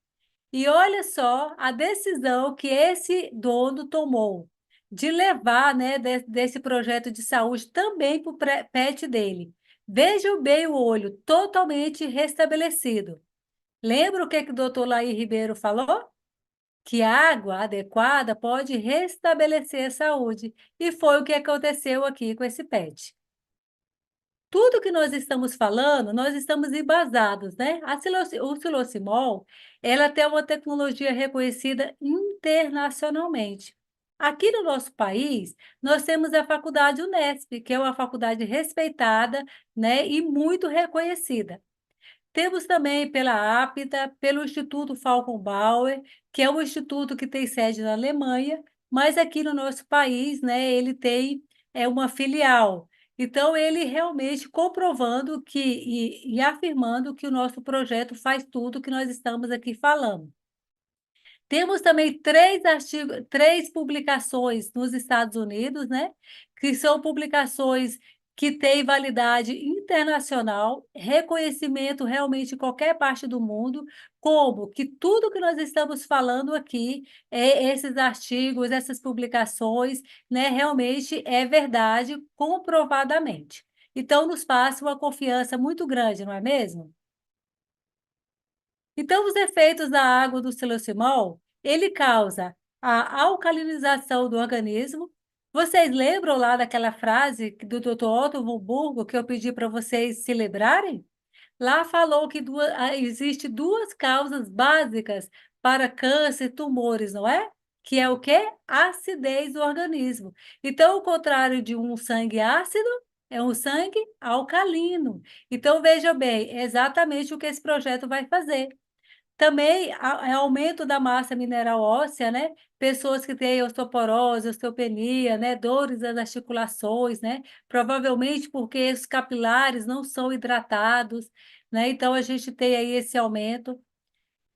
S1: E olha só a decisão que esse dono tomou de levar, né, desse projeto de saúde também para o pet dele. Veja bem o olho totalmente restabelecido. Lembra o que o doutor Laí Ribeiro falou? Que a água adequada pode restabelecer a saúde. E foi o que aconteceu aqui com esse pet. Tudo que nós estamos falando, nós estamos embasados, né? O silocimol, ela tem uma tecnologia reconhecida internacionalmente. Aqui no nosso país, nós temos a Faculdade Unesp, que é uma faculdade respeitada, né, e muito reconhecida. Temos também pela APTA, pelo Instituto Falcon Bauer, que é um instituto que tem sede na Alemanha, mas aqui no nosso país, né, ele tem uma filial. Então, ele realmente comprovando e afirmando que o nosso projeto faz tudo que nós estamos aqui falando. Temos também três publicações nos Estados Unidos, né? Que são publicações que têm validade internacional, reconhecimento realmente em qualquer parte do mundo, como que tudo que nós estamos falando aqui, esses artigos, essas publicações, né, realmente é verdade comprovadamente. Então, nos passa uma confiança muito grande, não é mesmo? Então, os efeitos da água do silocimol, ele causa a alcalinização do organismo. Vocês lembram lá daquela frase do Dr. Otto von Burgo que eu pedi para vocês se lembrarem? Lá falou que existe duas causas básicas para câncer e tumores, não é? Que é o quê? Acidez do organismo. Então, o contrário de um sangue ácido é um sangue alcalino. Então, veja bem, é exatamente o que esse projeto vai fazer. Também é aumento da massa mineral óssea, né? Pessoas que têm osteoporose, osteopenia, né? Dores das articulações, né? Provavelmente porque os capilares não são hidratados, né? Então a gente tem aí esse aumento.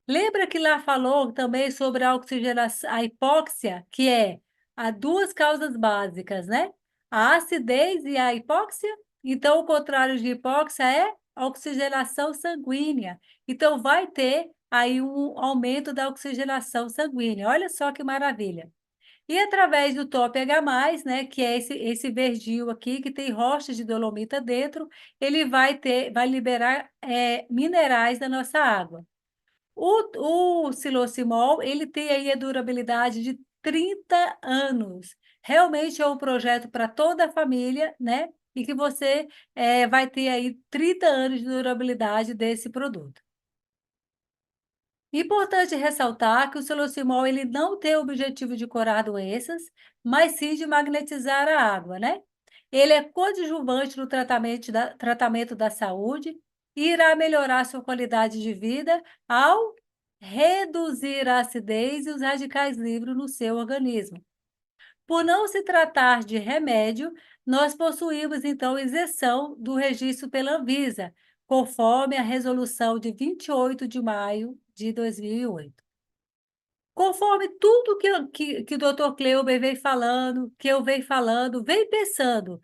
S1: Lembra que lá falou também sobre a oxigenação, a hipóxia, que há duas causas básicas, né? A acidez e a hipóxia. Então, o contrário de hipóxia é a oxigenação sanguínea. Então, vai ter aí um aumento da oxigenação sanguínea. Olha só que maravilha. E através do Top H+, né, que é esse verdinho aqui, que tem rochas de dolomita dentro, ele vai liberar minerais da nossa água. O Silocimol, ele tem aí a durabilidade de 30 anos. Realmente é um projeto para toda a família, né? E que você vai ter aí 30 anos de durabilidade desse produto. Importante ressaltar que o Silocimol ele não tem o objetivo de curar doenças, mas sim de magnetizar a água, né? Ele é coadjuvante no tratamento da saúde e irá melhorar sua qualidade de vida ao reduzir a acidez e os radicais livres no seu organismo. Por não se tratar de remédio, nós possuímos, então, isenção do registro pela Anvisa, conforme a resolução de 28 de maio de 2008. Conforme tudo que o doutor Kleuber vem falando, que eu venho falando, vem pensando,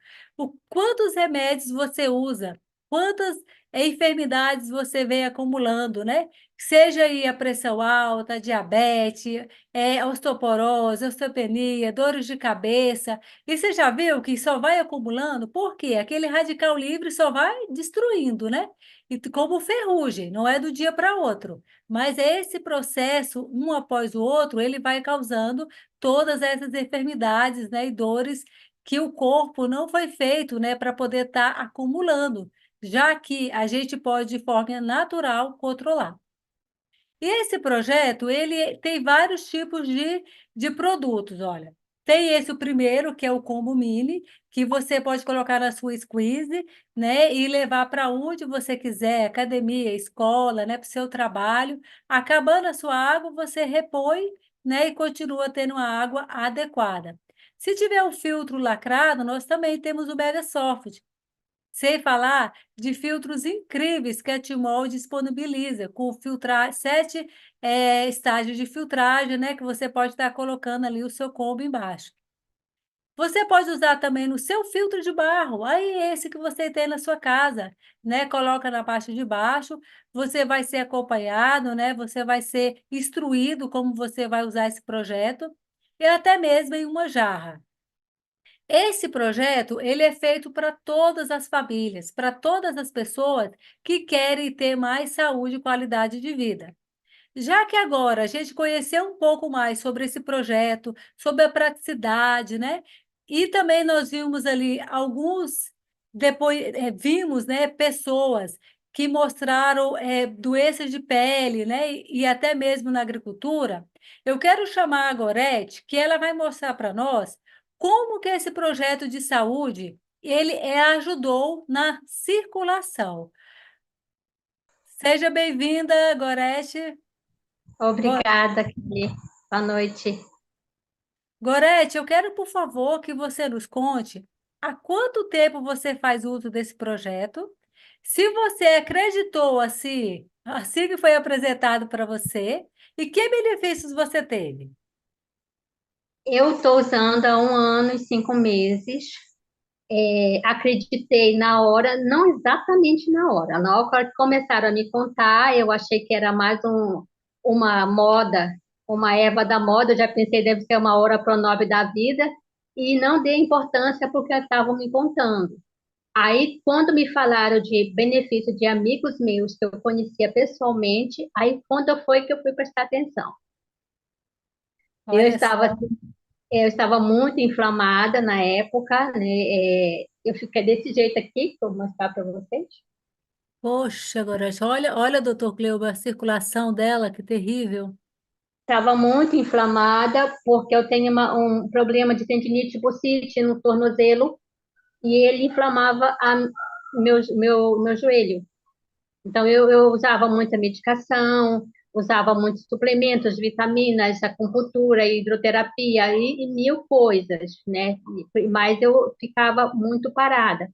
S1: quantos remédios você usa, quantas enfermidades você vem acumulando, né? Seja aí a pressão alta, a diabetes, osteoporose, osteopenia, dores de cabeça. E você já viu que só vai acumulando? Por quê? Aquele radical livre só vai destruindo, né? E como ferrugem, não é do dia para outro. Mas esse processo, um após o outro, ele vai causando todas essas enfermidades, né, e dores que o corpo não foi feito, né, para poder estar acumulando, já que a gente pode, de forma natural, controlar. E esse projeto, ele tem vários tipos de produtos, olha. Tem esse o primeiro, que é o Combo Mini, que você pode colocar na sua squeeze, né, e levar para onde você quiser, academia, escola, né, para o seu trabalho. Acabando a sua água, você repõe, né, e continua tendo a água adequada. Se tiver um filtro lacrado, nós também temos o Mega Soft, sem falar de filtros incríveis que a Timol disponibiliza, com 7 estágios de filtragem, né? Que você pode estar colocando ali o seu combo embaixo. Você pode usar também no seu filtro de barro, aí esse que você tem na sua casa, né? Coloca na parte de baixo, você vai ser acompanhado, né? Você vai ser instruído como você vai usar esse projeto, e até mesmo em uma jarra. Esse projeto, ele é feito para todas as famílias, para todas as pessoas que querem ter mais saúde e qualidade de vida. Já que agora a gente conheceu um pouco mais sobre esse projeto, sobre a praticidade, né? E também nós vimos ali alguns, depois vimos, né, pessoas que mostraram doenças de pele, né? E até mesmo na agricultura. Eu quero chamar a Gorete, que ela vai mostrar para nós como que esse projeto de saúde ele ajudou na circulação. Seja bem-vinda, Gorete.
S3: Obrigada, Kelly. Boa noite.
S1: Gorete, eu quero, por favor, que você nos conte há quanto tempo você faz uso desse projeto, se você acreditou assim que foi apresentado para você, e que benefícios você teve.
S3: Eu estou usando há 1 ano e 5 meses. Acreditei na hora, não exatamente na hora. Na hora que começaram a me contar, eu achei que era mais uma moda, uma erva da moda. Eu já pensei, deve ser uma hora pronome da vida, e não dei importância porque estavam me contando. Aí, quando me falaram de benefício de amigos meus que eu conhecia pessoalmente, aí quando foi que eu fui prestar atenção. Eu
S1: Olha
S3: estava,
S1: só.
S3: assim, eu estava muito inflamada na época, né? Eu fiquei desse jeito aqui, que eu vou mostrar para vocês.
S1: Poxa, Gorete, olha, doutor Cleuba, a circulação dela, que terrível.
S3: Estava muito inflamada porque eu tenho um problema de tendinite bursite no tornozelo e ele inflamava meu joelho. Então, eu usava muita medicação, usava muitos suplementos, vitaminas, acupuntura, hidroterapia e mil coisas, né? Mas eu ficava muito parada,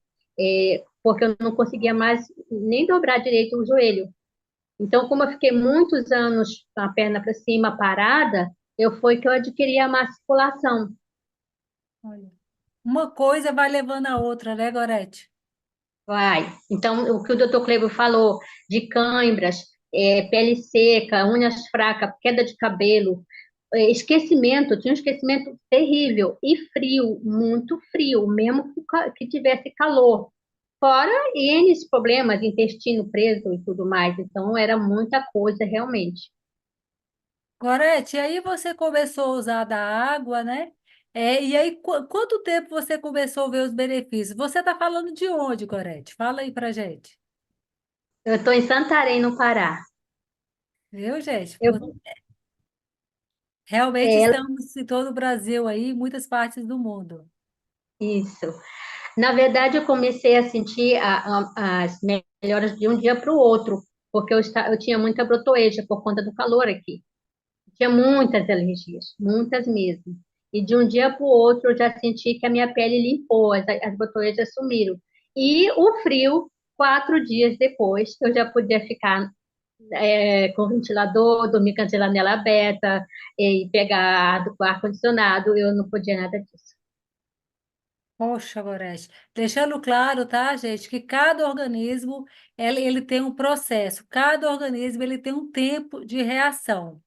S3: porque eu não conseguia mais nem dobrar direito o joelho. Então, como eu fiquei muitos anos com a perna para cima parada, foi que eu adquiri a musculação.
S1: Olha. Uma coisa vai levando a outra, né, Gorete?
S3: Vai. Então, o que o doutor Cleber falou de cãibras, pele seca, unhas fracas, queda de cabelo, esquecimento, tinha um esquecimento terrível e frio, muito frio, mesmo que tivesse calor. Fora N problemas, intestino preso e tudo mais. Então, era muita coisa, realmente.
S1: Gorete, e aí você começou a usar da água, né? E aí, quanto tempo você começou a ver os benefícios? Você está falando de onde, Gorete? Fala aí pra gente.
S3: Eu estou em Santarém, no Pará.
S1: Viu, gente?
S3: Eu,
S1: Realmente
S3: é,
S1: estamos em todo o Brasil aí, em muitas partes do mundo.
S3: isso. Na verdade, eu comecei a sentir as melhoras de um dia para o outro, porque eu tinha muita brotoeja por conta do calor aqui. Tinha muitas alergias, muitas mesmo. E de um dia para o outro, eu já senti que a minha pele limpou, as brotoejas sumiram. E o frio, 4 dias depois, eu já podia ficar com ventilador, dormir com a janela aberta, e pegar ar do ar-condicionado, eu não podia nada disso.
S1: Poxa, Gorete. Deixando claro, tá, gente, que cada organismo ele tem um processo, cada organismo ele tem um tempo de reação.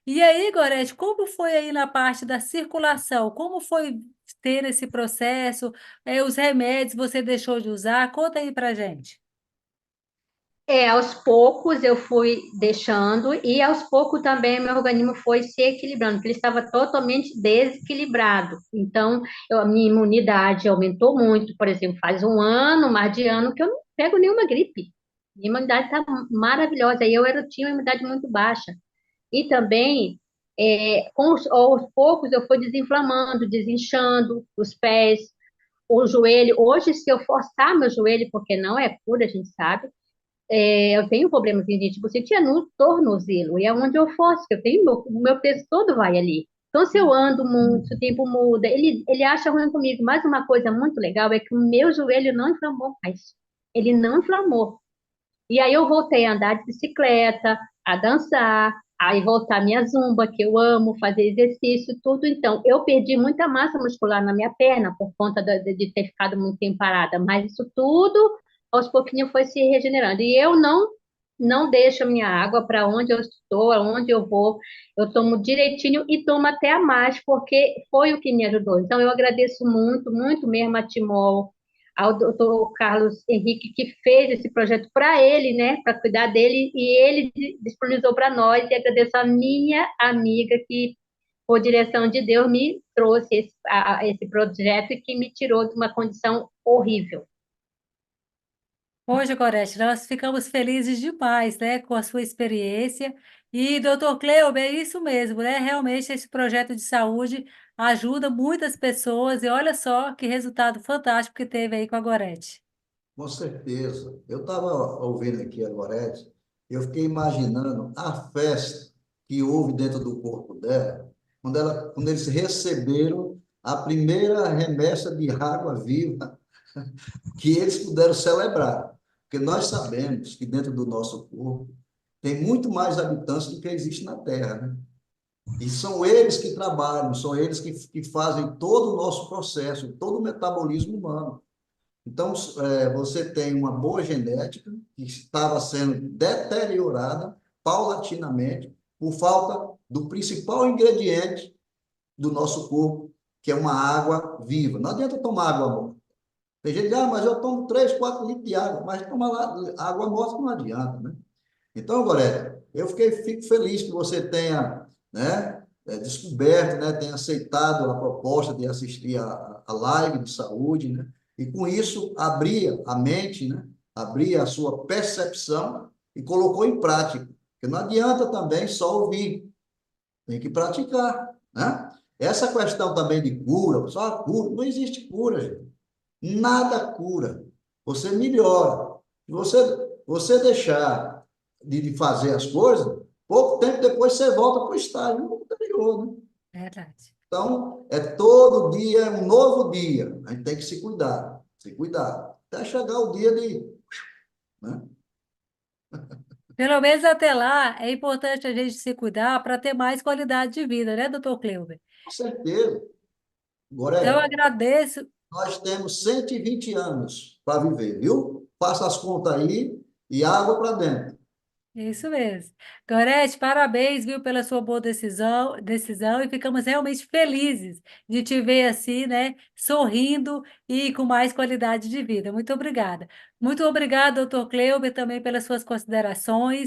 S1: E aí, Gorete, como foi aí na parte da circulação? Como foi ter esse processo? Os remédios você deixou de usar? Conta aí pra gente.
S3: Aos poucos eu fui deixando e aos poucos também meu organismo foi se equilibrando, porque ele estava totalmente desequilibrado. Então, a minha imunidade aumentou muito, por exemplo, faz um ano, mais de ano, que eu não pego nenhuma gripe. Minha imunidade está maravilhosa. E tinha uma imunidade muito baixa. E também, aos poucos, eu fui desinflamando, desinchando os pés, o joelho. Hoje, se eu forçar meu joelho, porque não é cura, a gente sabe, eu tenho problemas de tipo, você tinha no tornozelo, e é onde eu forço, que eu tenho, o meu peso todo vai ali. Então, se eu ando muito, se o tempo muda, ele acha ruim comigo. Mas uma coisa muito legal é que o meu joelho não inflamou mais. Ele não inflamou. E aí eu voltei a andar de bicicleta, a dançar, aí voltar a minha zumba, que eu amo fazer exercício, tudo. Então, eu perdi muita massa muscular na minha perna por conta de ter ficado muito tempo parada, mas isso tudo, aos pouquinhos, foi se regenerando. E eu não deixo a minha água para onde eu estou, aonde eu vou, eu tomo direitinho e tomo até a mais, porque foi o que me ajudou. Então, eu agradeço muito, muito mesmo a Timol, ao doutor Carlos Henrique, que fez esse projeto para ele, né, para cuidar dele, e ele disponibilizou para nós, e agradeço a minha amiga que, por direção de Deus, me trouxe esse projeto e que me tirou de uma condição horrível.
S1: Hoje, Gorete, nós ficamos felizes demais, né, com a sua experiência. E, doutor Cleuber, é isso mesmo, né? Realmente esse projeto de saúde ajuda muitas pessoas e olha só que resultado fantástico que teve aí com a Gorete.
S2: Com certeza. Eu estava ouvindo aqui a Gorete, eu fiquei imaginando a festa que houve dentro do corpo dela, quando eles receberam a primeira remessa de água viva que eles puderam celebrar. Porque nós sabemos que dentro do nosso corpo tem muito mais habitantes do que existe na Terra, né? E são eles que trabalham, são eles que fazem todo o nosso processo, todo o metabolismo humano. Então, você tem uma boa genética que estava sendo deteriorada paulatinamente por falta do principal ingrediente do nosso corpo, que é uma água viva. Não adianta tomar água morta. Tem gente que diz, mas eu tomo 3, 4 litros de água, mas tomar água morta não adianta, né? Então, Gorete, fico feliz que você tenha, né, descoberto, né, tenha aceitado a proposta de assistir a live de saúde, né, e com isso abrir a mente, né, abrir a sua percepção e colocou em prática. Porque não adianta também só ouvir, tem que praticar, né? Essa questão também de cura, só cura, não existe cura, gente. Nada cura. Você melhora. Se você deixar de fazer as coisas, pouco tempo depois você volta para o estágio anterior, né?
S1: Verdade.
S2: Então, todo dia é um novo dia. A gente tem que se cuidar, até chegar o dia de, né?
S1: Pelo menos até lá, é importante a gente se cuidar para ter mais qualidade de vida, né, doutor Cleuber?
S2: Com certeza.
S1: Então, eu
S2: Agora,
S1: agradeço.
S2: nós temos 120 anos para viver, viu? Faça as contas aí e água para dentro.
S1: Isso mesmo. Gorete, parabéns, viu, pela sua boa decisão e ficamos realmente felizes de te ver assim, né, sorrindo e com mais qualidade de vida. Muito obrigada. Muito obrigada, doutor Cleuber, também pelas suas considerações.